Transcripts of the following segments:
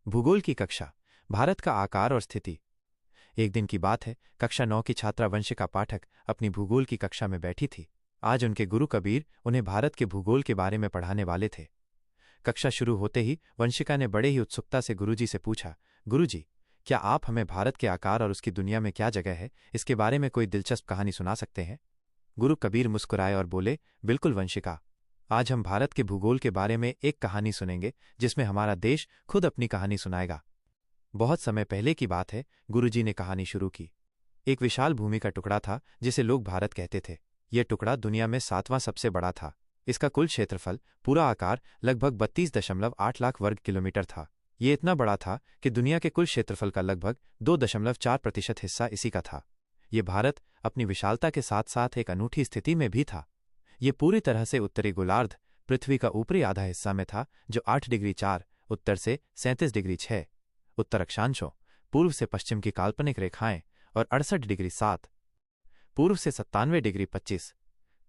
भूगोल की कक्षा। भारत का आकार और स्थिति। एक दिन की बात है, कक्षा 9 की छात्रा वंशिका पाठक अपनी भूगोल की कक्षा में बैठी थी। आज उनके गुरु कबीर उन्हें भारत के भूगोल के बारे में पढ़ाने वाले थे। कक्षा शुरू होते ही वंशिका ने बड़े ही उत्सुकता से गुरुजी से पूछा, गुरुजी, क्या आप हमें भारत के आकार और उसकी दुनिया में क्या जगह है, इसके बारे में कोई दिलचस्प कहानी सुना सकते हैं? गुरु कबीर मुस्कुराए और बोले, बिल्कुल वंशिका, आज हम भारत के भूगोल के बारे में एक कहानी सुनेंगे जिसमें हमारा देश खुद अपनी कहानी सुनाएगा। बहुत समय पहले की बात है, गुरुजी ने कहानी शुरू की। एक विशाल भूमि का टुकड़ा था जिसे लोग भारत कहते थे। यह टुकड़ा दुनिया में 7वां सबसे बड़ा था। इसका कुल क्षेत्रफल, पूरा आकार लगभग 32.8 लाख वर्ग किलोमीटर था। ये इतना बड़ा था कि दुनिया के कुल क्षेत्रफल का लगभग 2.4% हिस्सा इसी का था। ये भारत अपनी विशालता के साथ साथ एक अनूठी स्थिति में भी था। ये पूरी तरह से उत्तरी गोलार्ध, पृथ्वी का ऊपरी आधा हिस्सा में था, जो 8 डिग्री 4 उत्तर से 37 डिग्री 6 उत्तर अक्षांशों, पूर्व से पश्चिम की काल्पनिक रेखाएं और 68 डिग्री 7 पूर्व से 97 डिग्री 25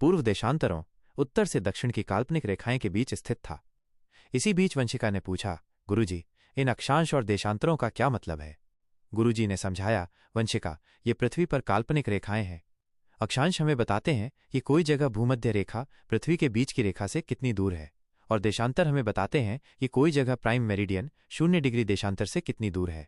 पूर्व देशांतरों, उत्तर से दक्षिण की काल्पनिक रेखाएं के बीच स्थित था। इसी बीच वंशिका ने पूछा, गुरुजी, इन अक्षांश और देशांतरों का क्या मतलब है? गुरुजी ने समझाया, वंशिका, ये पृथ्वी पर काल्पनिक रेखाएं हैं। अक्षांश हमें बताते हैं कि कोई जगह भूमध्य रेखा पृथ्वी के बीच की रेखा से कितनी दूर है, और देशांतर हमें बताते हैं कि कोई जगह प्राइम मेरिडियन 0 डिग्री देशांतर से कितनी दूर है।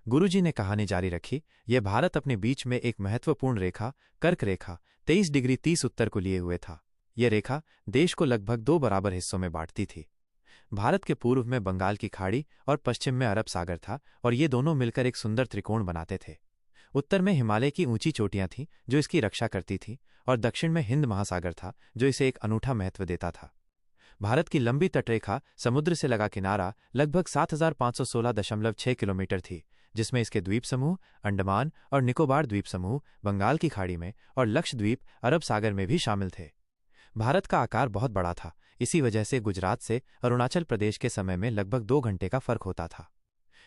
गुरुजी ने कहानी जारी रखी। यह भारत अपने बीच में एक महत्वपूर्ण रेखा, कर्क रेखा, 23 डिग्री 30 उत्तर को लिए हुए था। यह रेखा देश को लगभग 2 बराबर हिस्सों में बांटती थी। भारत के पूर्व में बंगाल की खाड़ी और पश्चिम में अरब सागर था, और ये दोनों मिलकर एक सुंदर त्रिकोण बनाते थे। उत्तर में हिमालय की ऊंची चोटियां थीं जो इसकी रक्षा करती थीं, और दक्षिण में हिंद महासागर था जो इसे एक अनूठा महत्व देता था। भारत की लंबी तटरेखा समुद्र से लगा किनारा लगभग 7516.6 किलोमीटर थी, जिसमें इसके द्वीप समूह अंडमान और निकोबार द्वीप समूह बंगाल की खाड़ी में और लक्षद्वीप अरब सागर में भी शामिल थे। भारत का आकार बहुत बड़ा था। इसी वजह से गुजरात से अरुणाचल प्रदेश के समय में लगभग 2 घंटे का फर्क होता था।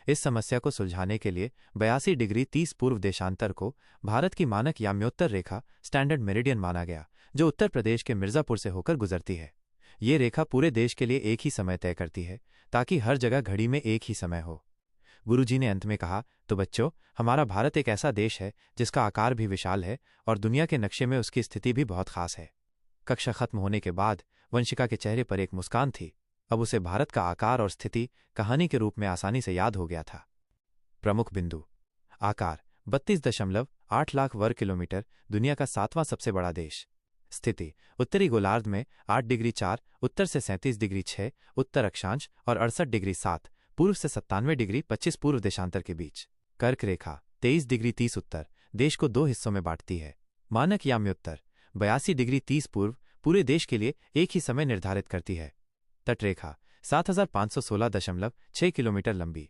इस समस्या को सुलझाने के लिए 82 डिग्री 30 पूर्व देशांतर को भारत की मानक याम्योत्तर रेखा स्टैंडर्ड मेरिडियन माना गया, जो उत्तर प्रदेश के मिर्जापुर से होकर गुजरती है। ये रेखा पूरे देश के लिए एक ही समय तय करती है, ताकि हर जगह घड़ी में एक ही समय हो। गुरुजी ने अंत में कहा, तो बच्चों, हमारा भारत एक ऐसा देश है जिसका आकार भी विशाल है और दुनिया के नक्शे में उसकी स्थिति भी बहुत खास है। कक्षा खत्म होने के बाद वंशिका के चेहरे पर एक मुस्कान थी। अब उसे भारत का आकार और स्थिति कहानी के रूप में आसानी से याद हो गया था। प्रमुख बिंदु। आकार 32.8 लाख वर्ग किलोमीटर, दुनिया का 7वां सबसे बड़ा देश। स्थिति, उत्तरी गोलार्ध में 8 डिग्री 4 उत्तर से 37 डिग्री 6 उत्तर अक्षांश और 68 डिग्री 7 पूर्व से 97 डिग्री 25 पूर्व देशांतर के बीच। कर्क रेखा 23 डिग्री 30 उत्तर, देश को 2 हिस्सों में बांटती है। मानक याम्योत्तर 82 डिग्री 30 पूर्व, पूरे देश के लिए एक ही समय निर्धारित करती है। तटरेखा 7516.6 किलोमीटर लंबी,